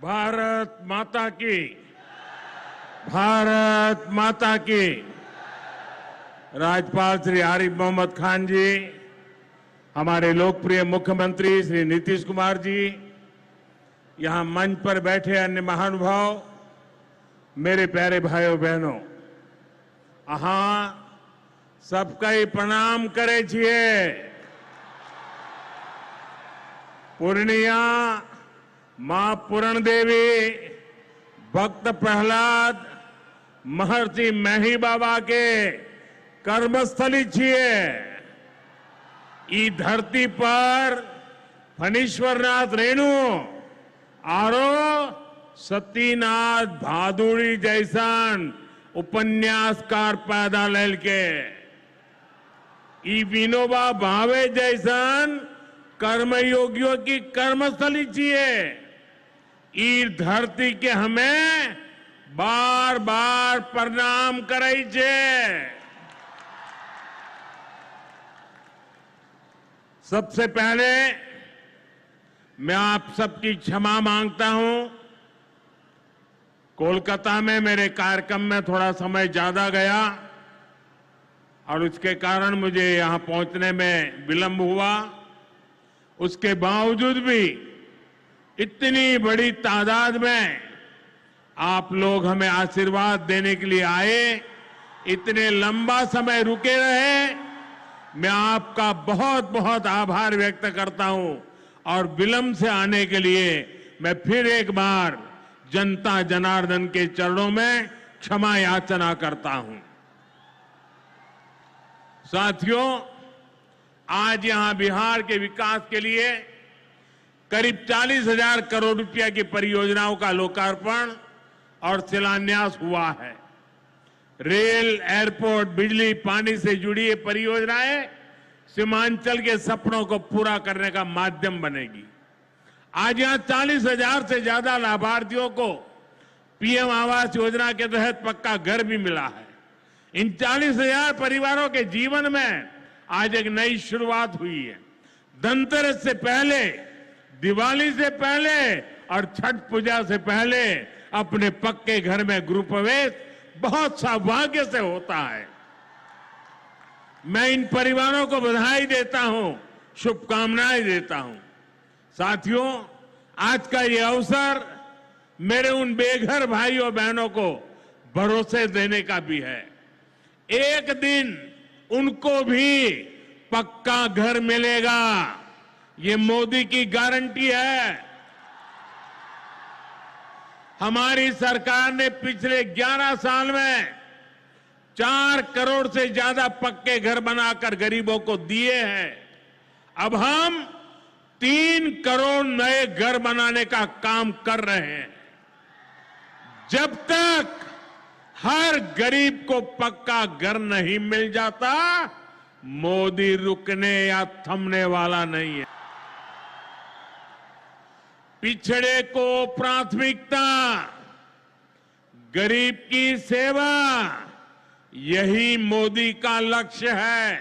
भारत माता की, भारत माता की। राज्यपाल श्री आरिफ मोहम्मद खान जी, हमारे लोकप्रिय मुख्यमंत्री श्री नीतीश कुमार जी, यहां मंच पर बैठे अन्य महानुभाव, मेरे प्यारे भाइयों बहनों, अहां सबका ही प्रणाम करे छिए। पूर्णिया मां पूरण देवी, भक्त प्रहलाद, महर्षि मेही बाबा के कर्मस्थली छिए। ई धरती पर फणीश्वरनाथ रेणु आरो सतीनाथ भादुड़ी जैसन उपन्यासकार पैदा लेल के, ई विनोबा भावे जैसन कर्मयोगियों की कर्मस्थली छिए। ई धरती के हमें बार बार प्रणाम करे छे। सबसे पहले मैं आप सबकी क्षमा मांगता हूं। कोलकाता में मेरे कार्यक्रम में थोड़ा समय ज्यादा गया और उसके कारण मुझे यहां पहुंचने में विलंब हुआ। उसके बावजूद भी इतनी बड़ी तादाद में आप लोग हमें आशीर्वाद देने के लिए आए, इतने लंबा समय रुके रहे, मैं आपका बहुत बहुत आभार व्यक्त करता हूं। और विलंब से आने के लिए मैं फिर एक बार जनता जनार्दन के चरणों में क्षमा याचना करता हूं। साथियों, आज यहां बिहार के विकास के लिए करीब 40,000 करोड़ रुपया की परियोजनाओं का लोकार्पण और शिलान्यास हुआ है। रेल, एयरपोर्ट, बिजली, पानी से जुड़ी ये परियोजनाएं सीमांचल के सपनों को पूरा करने का माध्यम बनेगी। आज यहां 40,000 से ज्यादा लाभार्थियों को पीएम आवास योजना के तहत पक्का घर भी मिला है। इन 40,000 परिवारों के जीवन में आज एक नई शुरुआत हुई है। धनतेरस से पहले, दिवाली से पहले और छठ पूजा से पहले अपने पक्के घर में गृह प्रवेश बहुत सौभाग्य से होता है। मैं इन परिवारों को बधाई देता हूं, शुभकामनाएं देता हूं। साथियों, आज का ये अवसर मेरे उन बेघर भाइयों बहनों को भरोसे देने का भी है। एक दिन उनको भी पक्का घर मिलेगा, ये मोदी की गारंटी है। हमारी सरकार ने पिछले 11 साल में 4 करोड़ से ज्यादा पक्के घर बनाकर गरीबों को दिए हैं। अब हम 3 करोड़ नए घर बनाने का काम कर रहे हैं। जब तक हर गरीब को पक्का घर नहीं मिल जाता, मोदी रुकने या थमने वाला नहीं है। पिछड़े को प्राथमिकता, गरीब की सेवा, यही मोदी का लक्ष्य है।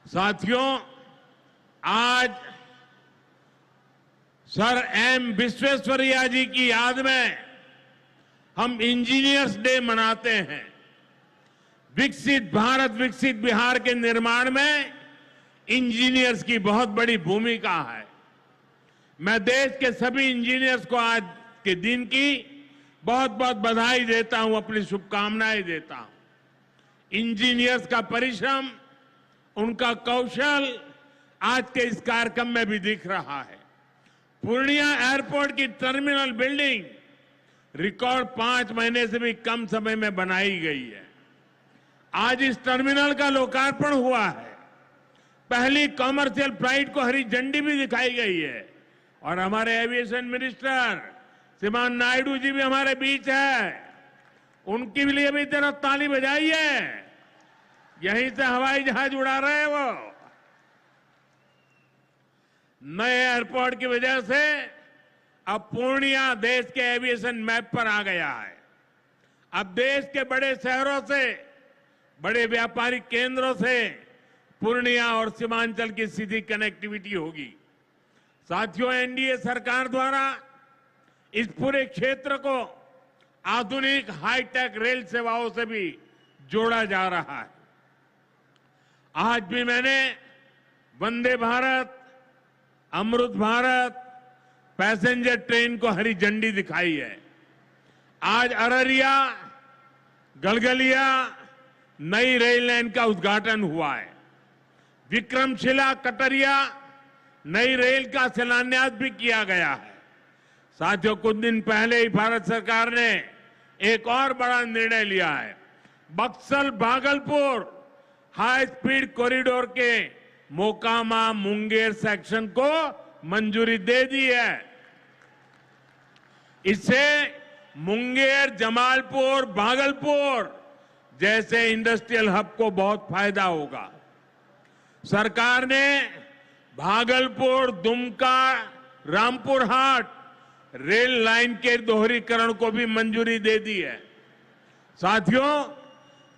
साथियों, आज सर एम विश्वेश्वरैया जी की याद में हम इंजीनियर्स डे मनाते हैं। विकसित भारत, विकसित बिहार के निर्माण में इंजीनियर्स की बहुत बड़ी भूमिका है। मैं देश के सभी इंजीनियर्स को आज के दिन की बहुत बहुत बधाई देता हूं, अपनी शुभकामनाएं देता हूं। इंजीनियर्स का परिश्रम, उनका कौशल आज के इस कार्यक्रम में भी दिख रहा है। पूर्णिया एयरपोर्ट की टर्मिनल बिल्डिंग रिकॉर्ड 5 महीने से भी कम समय में बनाई गई है। आज इस टर्मिनल का लोकार्पण हुआ है। पहली कॉमर्शियल फ्लाइट को हरी झंडी भी दिखाई गई है। और हमारे एविएशन मिनिस्टर श्रीमान नायडू जी भी हमारे बीच है। उनके लिए भी जरा ताली बजाइए। यहीं से हवाई जहाज उड़ा रहे हैं वो। नए एयरपोर्ट की वजह से अब पूर्णिया देश के एविएशन मैप पर आ गया है। अब देश के बड़े शहरों से, बड़े व्यापारिक केंद्रों से पूर्णिया और सीमांचल की सीधी कनेक्टिविटी होगी। साथियों, एनडीए सरकार द्वारा इस पूरे क्षेत्र को आधुनिक हाईटेक रेल सेवाओं से भी जोड़ा जा रहा है। आज भी मैंने वंदे भारत, अमृत भारत पैसेंजर ट्रेन को हरी झंडी दिखाई है। आज अररिया गलगलिया नई रेल लाइन का उद्घाटन हुआ है। विक्रमशिला कटरिया नई रेल का शिलान्यास भी किया गया है। साथियों, कुछ दिन पहले ही भारत सरकार ने एक और बड़ा निर्णय लिया है। Buxar Bhagalpur high speed corridor के मोकामा मुंगेर सेक्शन को मंजूरी दे दी है। इससे मुंगेर, जमालपुर, भागलपुर जैसे इंडस्ट्रियल हब को बहुत फायदा होगा। सरकार ने भागलपुर, दुमका, रामपुर हाट रेल लाइन के दोहरीकरण को भी मंजूरी दे दी है। साथियों,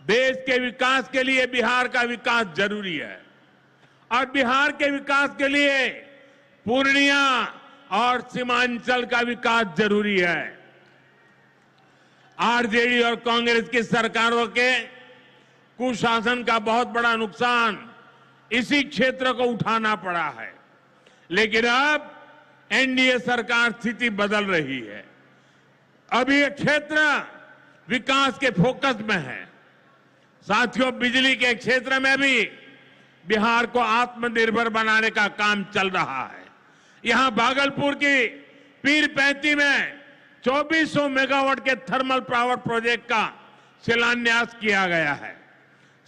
देश के विकास के लिए बिहार का विकास जरूरी है और बिहार के विकास के लिए पूर्णिया और सीमांचल का विकास जरूरी है। आरजेडी और कांग्रेस की सरकारों के कुशासन का बहुत बड़ा नुकसान इसी क्षेत्र को उठाना पड़ा है, लेकिन अब एनडीए सरकार स्थिति बदल रही है। अब ये क्षेत्र विकास के फोकस में है। साथियों, बिजली के क्षेत्र में भी बिहार को आत्मनिर्भर बनाने का काम चल रहा है। यहां भागलपुर की पीरपैंती में 2400 मेगावाट के थर्मल पावर प्रोजेक्ट का शिलान्यास किया गया है।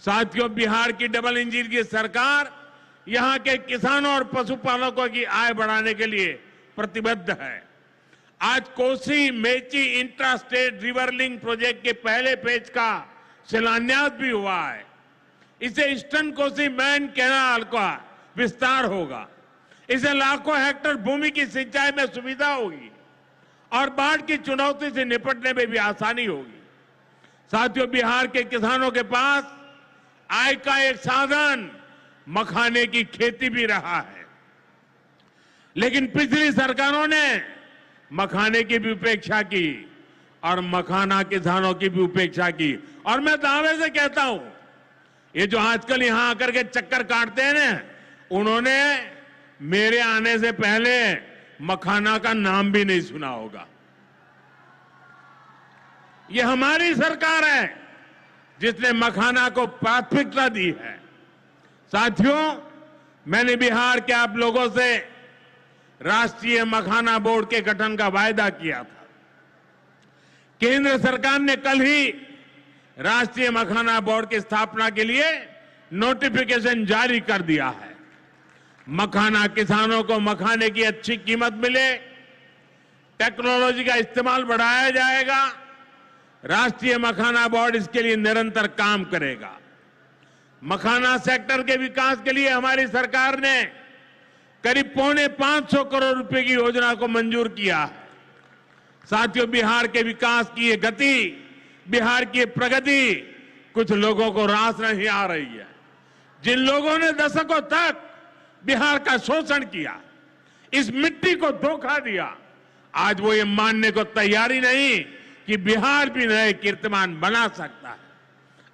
साथियों, बिहार की डबल इंजन की सरकार यहां के किसानों और पशुपालकों की आय बढ़ाने के लिए प्रतिबद्ध है। आज Kosi Mechi intra state river link project के पहले फेज का शिलान्यास भी हुआ है। इसे ईस्टर्न कोसी मेन कैनाल का विस्तार होगा। इसे लाखों हेक्टेयर भूमि की सिंचाई में सुविधा होगी और बाढ़ की चुनौती से निपटने में भी आसानी होगी। साथियों, बिहार के किसानों के पास आय का एक साधन मखाने की खेती भी रहा है, लेकिन पिछली सरकारों ने मखाने की भी उपेक्षा की और मखाना किसानों की भी उपेक्षा की। और मैं दावे से कहता हूं, ये जो आजकल यहां आकर के चक्कर काटते हैं ना, उन्होंने मेरे आने से पहले मखाना का नाम भी नहीं सुना होगा। ये हमारी सरकार है जिसने मखाना को प्राथमिकता दी है। साथियों, मैंने बिहार के आप लोगों से राष्ट्रीय मखाना बोर्ड के गठन का वायदा किया था। केंद्र सरकार ने कल ही राष्ट्रीय मखाना बोर्ड की स्थापना के लिए नोटिफिकेशन जारी कर दिया है। मखाना किसानों को मखाने की अच्छी कीमत मिले, टेक्नोलॉजी का इस्तेमाल बढ़ाया जाएगा। राष्ट्रीय मखाना बोर्ड इसके लिए निरंतर काम करेगा। मखाना सेक्टर के विकास के लिए हमारी सरकार ने करीब 550 करोड़ रुपए की योजना को मंजूर किया है। साथियों, बिहार के विकास की ये गति, बिहार की प्रगति कुछ लोगों को रास नहीं आ रही है। जिन लोगों ने दशकों तक बिहार का शोषण किया, इस मिट्टी को धोखा दिया, आज वो ये मानने को तैयारी नहीं कि बिहार भी नए कीर्तिमान बना सकता है।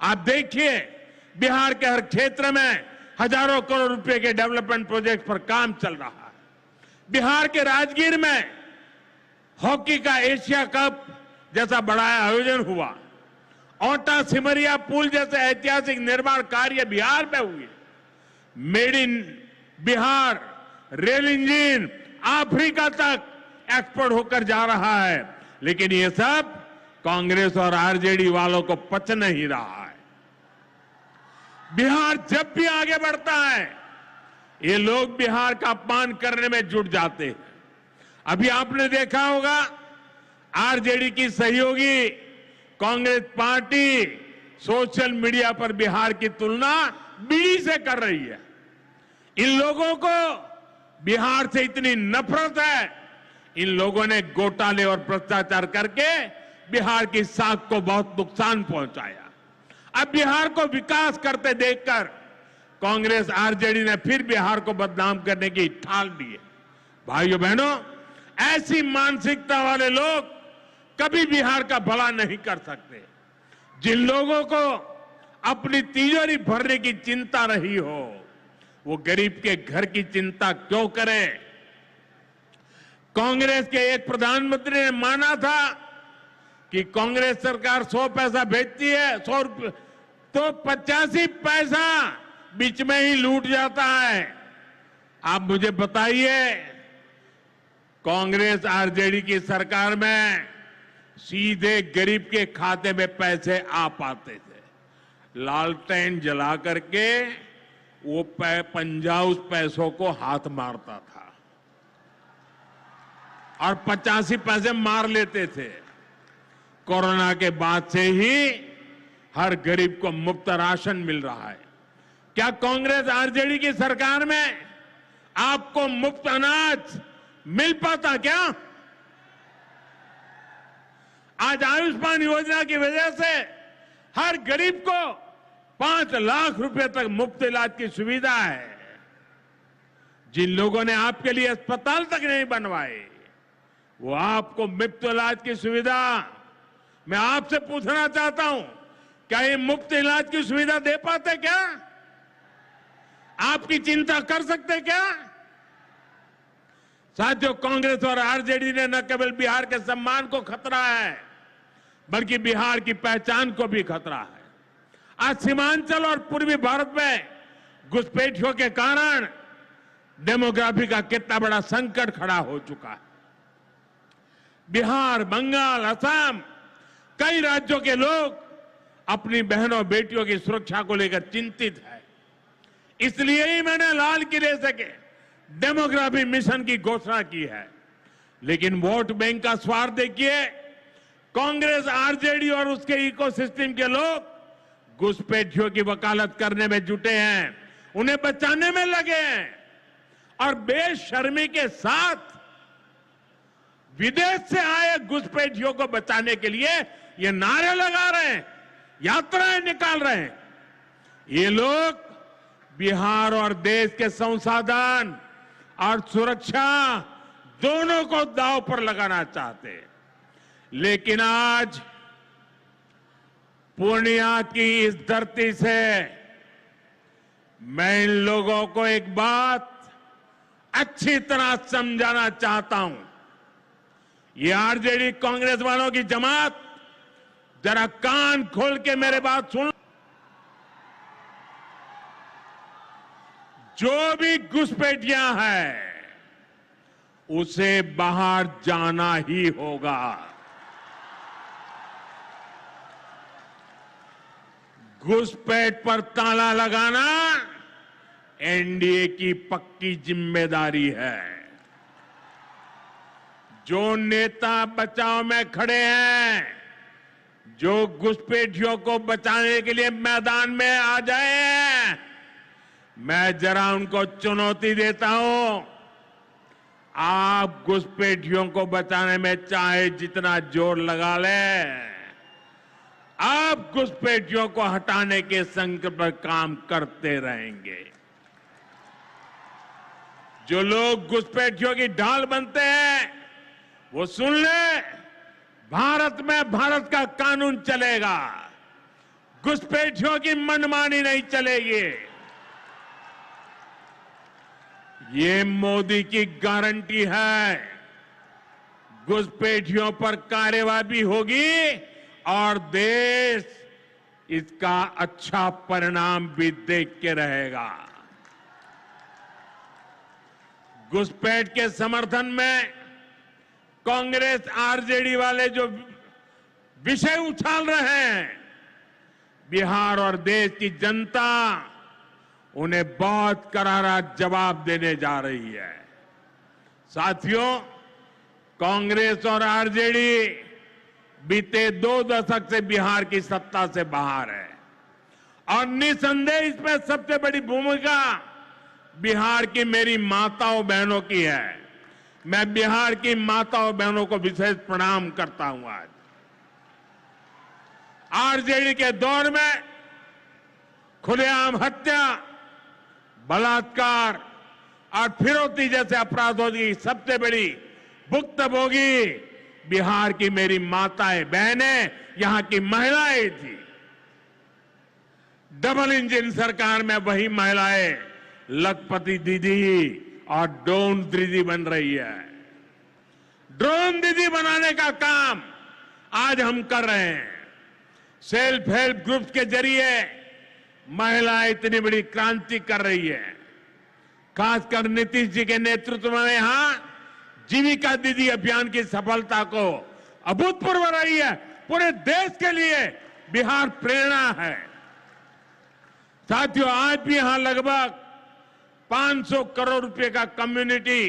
आप देखिए, बिहार के हर क्षेत्र में हजारों करोड़ रुपए के डेवलपमेंट प्रोजेक्ट पर काम चल रहा है। बिहार के राजगीर में हॉकी का एशिया कप जैसा बड़ा आयोजन हुआ। ओटा सिमरिया पुल जैसे ऐतिहासिक निर्माण कार्य बिहार में हुए। Made in Bihar rail engine Africa तक एक्सपोर्ट होकर जा रहा है, लेकिन ये सब कांग्रेस और आरजेडी वालों को पच नहीं रहा है। बिहार जब भी आगे बढ़ता है, ये लोग बिहार का अपमान करने में जुट जाते हैं। अभी आपने देखा होगा, आरजेडी की सहयोगी कांग्रेस पार्टी सोशल मीडिया पर बिहार की तुलना बीड़ी से कर रही है। इन लोगों को बिहार से इतनी नफरत है, इन लोगों ने घोटाले और भ्रष्टाचार करके बिहार की साख को बहुत नुकसान पहुंचाया। अब बिहार को विकास करते देखकर कांग्रेस आरजेडी ने फिर बिहार को बदनाम करने की ठान ली है। भाइयों बहनों, ऐसी मानसिकता वाले लोग कभी बिहार का भला नहीं कर सकते। जिन लोगों को अपनी तिजोरी भरने की चिंता रही हो, वो गरीब के घर की चिंता क्यों करें? कांग्रेस के एक प्रधानमंत्री ने माना था कि कांग्रेस सरकार 100 पैसा भेजती है, 100 रुपये, तो 85 पैसा बीच में ही लूट जाता है। आप मुझे बताइए, कांग्रेस आरजेडी की सरकार में सीधे गरीब के खाते में पैसे आ पाते थे। लालटेन जला करके वो पंजा उस पैसों को हाथ मारता था और 85 पैसे मार लेते थे। कोरोना के बाद से ही हर गरीब को मुफ्त राशन मिल रहा है। क्या कांग्रेस आरजेडी की सरकार में आपको मुफ्त अनाज मिल पाता क्या? आज आयुष्मान योजना की वजह से हर गरीब को 5 लाख रुपए तक मुफ्त इलाज की सुविधा है। जिन लोगों ने आपके लिए अस्पताल तक नहीं बनवाए, वो आपको मुफ्त इलाज की सुविधा, मैं आपसे पूछना चाहता हूं, क्या ये मुफ्त इलाज की सुविधा दे पाते क्या? आपकी चिंता कर सकते क्या? साथियों, कांग्रेस और आरजेडी ने न केवल बिहार के सम्मान को खतरा है, बल्कि बिहार की पहचान को भी खतरा है। आज सीमांचल और पूर्वी भारत में घुसपैठियों के कारण डेमोग्राफी का कितना बड़ा संकट खड़ा हो चुका है। बिहार, बंगाल, असम, कई राज्यों के लोग अपनी बहनों बेटियों की सुरक्षा को लेकर चिंतित है। इसलिए ही मैंने लाल किले से डेमोग्राफी मिशन की घोषणा की है। लेकिन वोट बैंक का स्वार्थ देखिए, कांग्रेस, आरजेडी और उसके इकोसिस्टम के लोग घुसपैठियों की वकालत करने में जुटे हैं, उन्हें बचाने में लगे हैं और बेशर्मी के साथ विदेश से आए घुसपैठियों को बचाने के लिए ये नारे लगा रहे हैं, यात्राएं निकाल रहे हैं। ये लोग बिहार और देश के संसाधन और सुरक्षा दोनों को दांव पर लगाना चाहते हैं। लेकिन आज पूर्णिया की इस धरती से मैं इन लोगों को एक बात अच्छी तरह समझाना चाहता हूं। ये आरजेडी कांग्रेस वालों की जमात, जरा कान खोल के मेरे बात सुन। जो भी घुसपैठियां हैं, उसे बाहर जाना ही होगा। घुसपैठ पर ताला लगाना एनडीए की पक्की जिम्मेदारी है। जो नेता बचाव में खड़े हैं, जो घुसपैठियों को बचाने के लिए मैदान में आ जाए, मैं जरा उनको चुनौती देता हूं। आप घुसपैठियों को बचाने में चाहे जितना जोर लगा लें, आप घुसपैठियों को हटाने के संकल्प पर काम करते रहेंगे। जो लोग घुसपैठियों की ढाल बनते हैं, वो सुन ले, भारत में भारत का कानून चलेगा, घुसपैठियों की मनमानी नहीं चलेगी। ये मोदी की गारंटी है। घुसपैठियों पर कार्रवाई भी होगी और देश इसका अच्छा परिणाम भी देख के रहेगा। घुसपैठ के समर्थन में कांग्रेस, आरजेडी वाले जो विषय उछाल रहे हैं, बिहार और देश की जनता उन्हें बहुत करारा जवाब देने जा रही है। साथियों, कांग्रेस और आरजेडी बीते 2 दशक से बिहार की सत्ता से बाहर है और निसंदेह इसमें सबसे बड़ी भूमिका बिहार की मेरी माताओं बहनों की है। मैं बिहार की माताओं बहनों को विशेष प्रणाम करता हूं। आज आरजेडी के दौर में खुलेआम हत्या, बलात्कार और फिरौती जैसे अपराधों की सबसे बड़ी भुक्तभोगी बिहार की मेरी माताएं बहनें, यहां की महिलाएं थी। डबल इंजन सरकार में वही महिलाएं लखपति दीदी और ड्रोन दीदी बन रही है। ड्रोन दीदी बनाने का काम आज हम कर रहे हैं। सेल्फ हेल्प ग्रुप्स के जरिए महिलाएं इतनी बड़ी क्रांति कर रही है। खासकर नीतीश जी के नेतृत्व में यहां जीविका दीदी अभियान की सफलता को अभूतपूर्व रही है। पूरे देश के लिए बिहार प्रेरणा है। साथियों, आज भी यहां लगभग 500 करोड़ रुपए का कम्युनिटी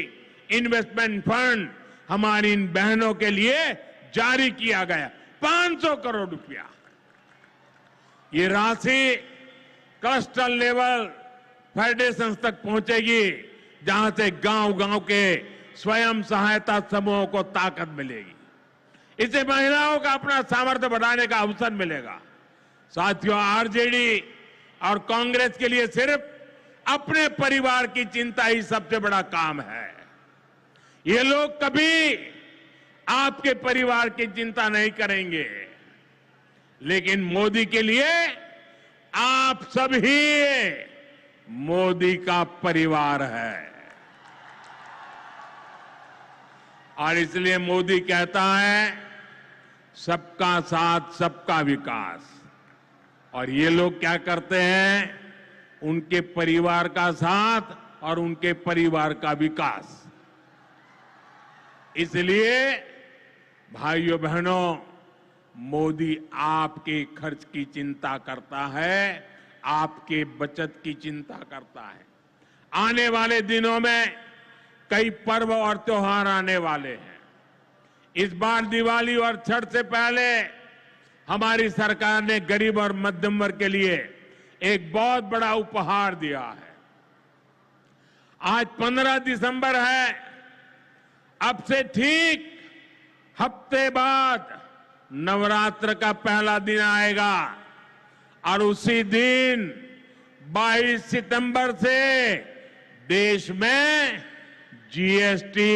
इन्वेस्टमेंट फंड हमारी इन बहनों के लिए जारी किया गया। 500 करोड़ रुपया। ये राशि क्लस्टर लेवल फेडरेशन तक पहुंचेगी, जहां से गांव-गांव के स्वयं सहायता समूहों को ताकत मिलेगी। इससे महिलाओं का अपना सामर्थ्य बढ़ाने का अवसर मिलेगा। साथियों, आरजेडी और कांग्रेस के लिए सिर्फ अपने परिवार की चिंता ही सबसे बड़ा काम है। ये लोग कभी आपके परिवार की चिंता नहीं करेंगे, लेकिन मोदी के लिए आप सभी मोदी का परिवार है। और इसलिए मोदी कहता है सबका साथ सबका विकास। और ये लोग क्या करते हैं? उनके परिवार का साथ और उनके परिवार का विकास। इसलिए भाइयों बहनों, मोदी आपके खर्च की चिंता करता है, आपके बचत की चिंता करता है। आने वाले दिनों में कई पर्व और त्योहार आने वाले हैं। इस बार दिवाली और छठ से पहले हमारी सरकार ने गरीब और मध्यम वर्ग के लिए एक बहुत बड़ा उपहार दिया है। आज 15 दिसंबर है। अब से ठीक हफ्ते बाद नवरात्र का पहला दिन आएगा और उसी दिन 22 सितंबर से देश में जीएसटी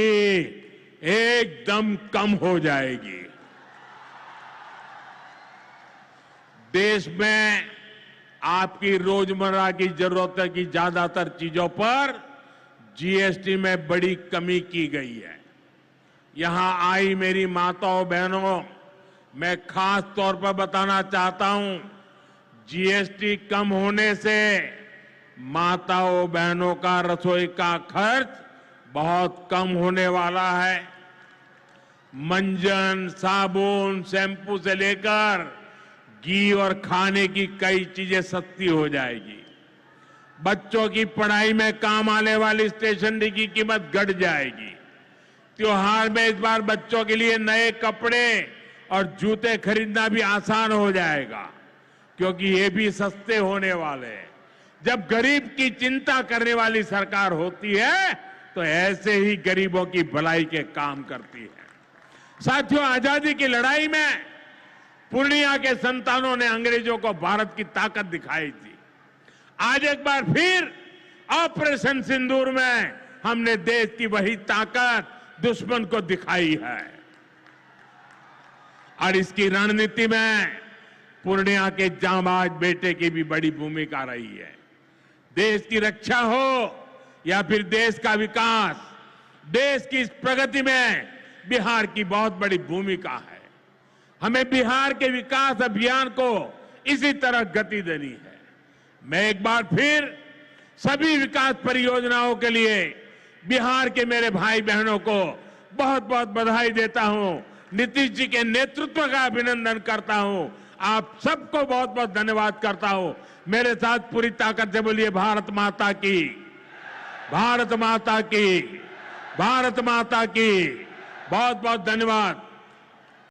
एकदम कम हो जाएगी। देश में आपकी रोजमर्रा की जरूरत की ज्यादातर चीजों पर जीएसटी में बड़ी कमी की गई है। यहां आई मेरी माताओं बहनों, मैं खास तौर पर बताना चाहता हूं, जीएसटी कम होने से माताओं बहनों का रसोई का खर्च बहुत कम होने वाला है। मंजन, साबुन, शैम्पू से लेकर घी और खाने की कई चीजें सस्ती हो जाएगी। बच्चों की पढ़ाई में काम आने वाली स्टेशनरी की कीमत घट जाएगी। त्योहार में इस बार बच्चों के लिए नए कपड़े और जूते खरीदना भी आसान हो जाएगा, क्योंकि ये भी सस्ते होने वाले हैं। जब गरीब की चिंता करने वाली सरकार होती है तो ऐसे ही गरीबों की भलाई के काम करती है। साथियों, आजादी की लड़ाई में पूर्णिया के संतानों ने अंग्रेजों को भारत की ताकत दिखाई थी। आज एक बार फिर ऑपरेशन सिंदूर में हमने देश की वही ताकत दुश्मन को दिखाई है। और इसकी रणनीति में पूर्णिया के जांबाज बेटे की भी बड़ी भूमिका रही है। देश की रक्षा हो या फिर देश का विकास, देश की इस प्रगति में बिहार की बहुत बड़ी भूमिका है। हमें बिहार के विकास अभियान को इसी तरह गति देनी है। मैं एक बार फिर सभी विकास परियोजनाओं के लिए बिहार के मेरे भाई बहनों को बहुत बहुत बधाई देता हूं। नीतीश जी के नेतृत्व का अभिनंदन करता हूं। आप सबको बहुत बहुत धन्यवाद करता हूं। मेरे साथ पूरी ताकत से बोलिए भारत माता की, भारत माता की, भारत माता की। बहुत बहुत धन्यवाद।